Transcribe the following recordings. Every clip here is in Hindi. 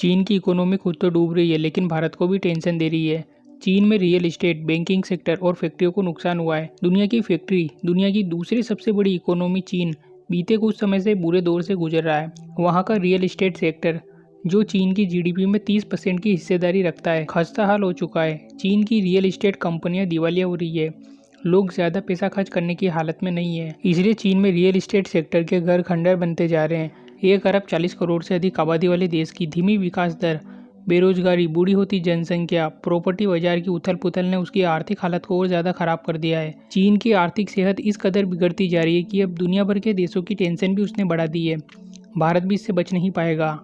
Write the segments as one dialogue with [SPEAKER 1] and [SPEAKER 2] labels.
[SPEAKER 1] चीन की इकोनॉमी खुद तो डूब रही है लेकिन भारत को भी टेंशन दे रही है। चीन में रियल एस्टेट, बैंकिंग सेक्टर और फैक्ट्रियों को नुकसान हुआ है। दुनिया की दूसरी सबसे बड़ी इकोनॉमी चीन बीते कुछ समय से बुरे दौर से गुजर रहा है। वहाँ का रियल एस्टेट सेक्टर जो चीन की जीडीपी में 30% की हिस्सेदारी रखता है, खस्ता हाल हो चुका है। चीन की रियल एस्टेट कंपनियां दिवालिया हो रही है। लोग ज्यादा पैसा खर्च करने की हालत में नहीं है, इसलिए चीन में रियल एस्टेट सेक्टर के घर खंडर बनते जा रहे हैं। 1 अरब 40 करोड़ से अधिक आबादी वाले देश की धीमी विकास दर, बेरोजगारी, बूढ़ी होती जनसंख्या, प्रॉपर्टी बाजार की उथल पुथल ने उसकी आर्थिक हालत को और ज्यादा खराब कर दिया है। चीन की आर्थिक सेहत इस कदर बिगड़ती जा रही है कि अब दुनिया भर के देशों की टेंशन भी उसने बढ़ा दी है। भारत भी इससे बच नहीं पाएगा।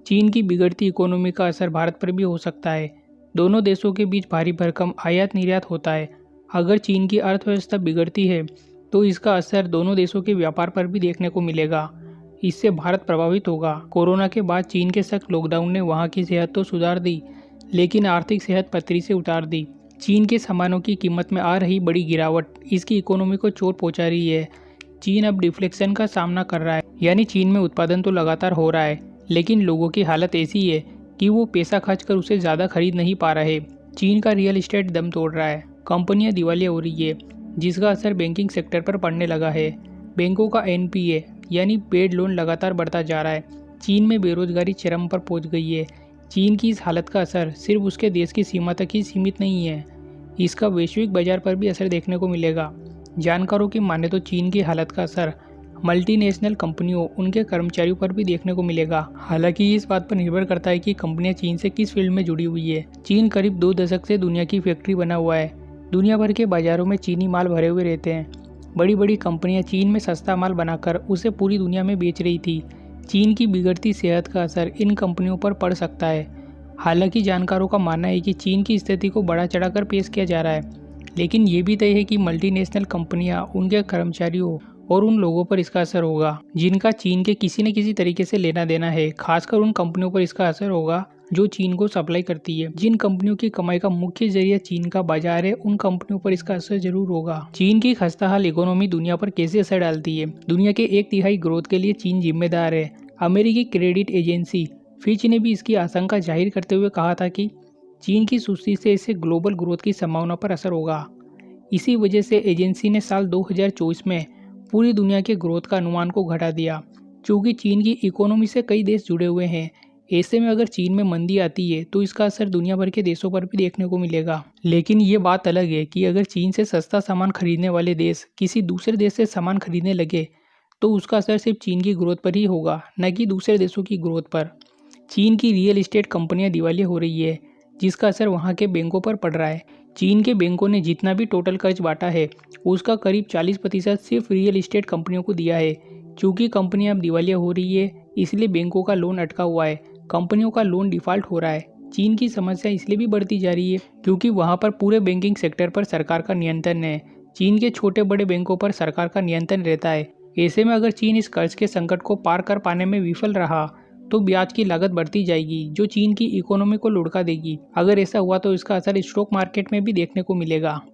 [SPEAKER 1] चीन की बिगड़ती इकोनॉमी का असर भारत पर भी हो सकता है। दोनों देशों के बीच भारी भरकम आयात निर्यात होता है। अगर चीन की अर्थव्यवस्था बिगड़ती है तो इसका असर दोनों देशों के व्यापार पर भी देखने को मिलेगा। इससे भारत प्रभावित होगा। कोरोना के बाद चीन के सख्त लॉकडाउन ने वहां की सेहत तो सुधार दी, लेकिन आर्थिक सेहत पटरी से उतार दी। चीन के सामानों की कीमत में आ रही बड़ी गिरावट इसकी इकोनॉमी को चोट पहुंचा रही है। चीन अब डिफ्लेक्शन का सामना कर रहा है, यानी चीन में उत्पादन तो लगातार हो रहा है, लेकिन लोगों की हालत ऐसी है कि वो पैसा खर्च कर उसे ज़्यादा खरीद नहीं पा रहे। चीन का रियल एस्टेट दम तोड़ रहा है, कंपनियां दिवालिया हो रही है, जिसका असर बैंकिंग सेक्टर पर पड़ने लगा है। बैंकों का एनपीए यानी पेड लोन लगातार बढ़ता जा रहा है। चीन में बेरोजगारी चरम पर पहुंच गई है। चीन की इस हालत का असर सिर्फ उसके देश की सीमा तक ही सीमित नहीं है, इसका वैश्विक बाजार पर भी असर देखने को मिलेगा। जानकारों की माने तो चीन की हालत का असर मल्टीनेशनल कंपनियों, उनके कर्मचारियों पर भी देखने को मिलेगा। हालांकि ये इस बात पर निर्भर करता है कि कंपनियां चीन से किस फील्ड में जुड़ी हुई है। चीन करीब 2 दशक से दुनिया की फैक्ट्री बना हुआ है। दुनिया भर के बाजारों में चीनी माल भरे हुए रहते हैं। बड़ी बड़ी कंपनियां चीन में सस्ता माल बनाकर उसे पूरी दुनिया में बेच रही थी। चीन की बिगड़ती सेहत का असर इन कंपनियों पर पड़ सकता है। हालांकि जानकारों का मानना है कि चीन की स्थिति को बढ़ा चढ़ाकर पेश किया जा रहा है, लेकिन ये भी तय है कि मल्टीनेशनल कंपनियां, उनके कर्मचारियों और उन लोगों पर इसका असर होगा जिनका चीन के किसी न किसी तरीके से लेना देना है। खासकर उन कंपनियों पर इसका असर होगा जो चीन को सप्लाई करती है। जिन कंपनियों की कमाई का मुख्य जरिया चीन का बाजार है, उन कंपनियों पर इसका असर जरूर होगा। चीन की खस्ताहाल इकोनॉमी दुनिया पर कैसे असर डालती है? दुनिया के 1/3 ग्रोथ के लिए चीन जिम्मेदार है। अमेरिकी क्रेडिट एजेंसी फिच ने भी इसकी आशंका जाहिर करते हुए कहा था कि चीन की सुस्ती से इससे ग्लोबल ग्रोथ की संभावना पर असर होगा। इसी वजह से एजेंसी ने साल 2024 में पूरी दुनिया के ग्रोथ का अनुमान को घटा दिया। क्योंकि चीन की इकोनॉमी से कई देश जुड़े हुए हैं, ऐसे में अगर चीन में मंदी आती है तो इसका असर दुनिया भर के देशों पर भी देखने को मिलेगा। लेकिन ये बात अलग है कि अगर चीन से सस्ता सामान खरीदने वाले देश किसी दूसरे देश से सामान खरीदने लगे तो उसका असर सिर्फ चीन की ग्रोथ पर ही होगा, न कि दूसरे देशों की ग्रोथ पर। चीन की रियल एस्टेट कंपनियां दिवालिया हो रही है, जिसका असर वहां के बैंकों पर पड़ रहा है। चीन के बैंकों ने जितना भी टोटल कर्ज बांटा है उसका करीब 40% सिर्फ रियल एस्टेट कंपनियों को दिया है। चूंकि कंपनियां अब दिवालिया हो रही है, इसलिए बैंकों का लोन अटका हुआ है, कंपनियों का लोन डिफॉल्ट हो रहा है। चीन की समस्या इसलिए भी बढ़ती जा रही है क्योंकि वहां पर पूरे बैंकिंग सेक्टर पर सरकार का नियंत्रण है। चीन के छोटे बड़े बैंकों पर सरकार का नियंत्रण रहता है। ऐसे में अगर चीन इस कर्ज के संकट को पार कर पाने में विफल रहा तो ब्याज की लागत बढ़ती जाएगी, जो चीन की इकोनॉमी को लुढ़का देगी। अगर ऐसा हुआ तो इसका असर स्टॉक मार्केट में भी देखने को मिलेगा।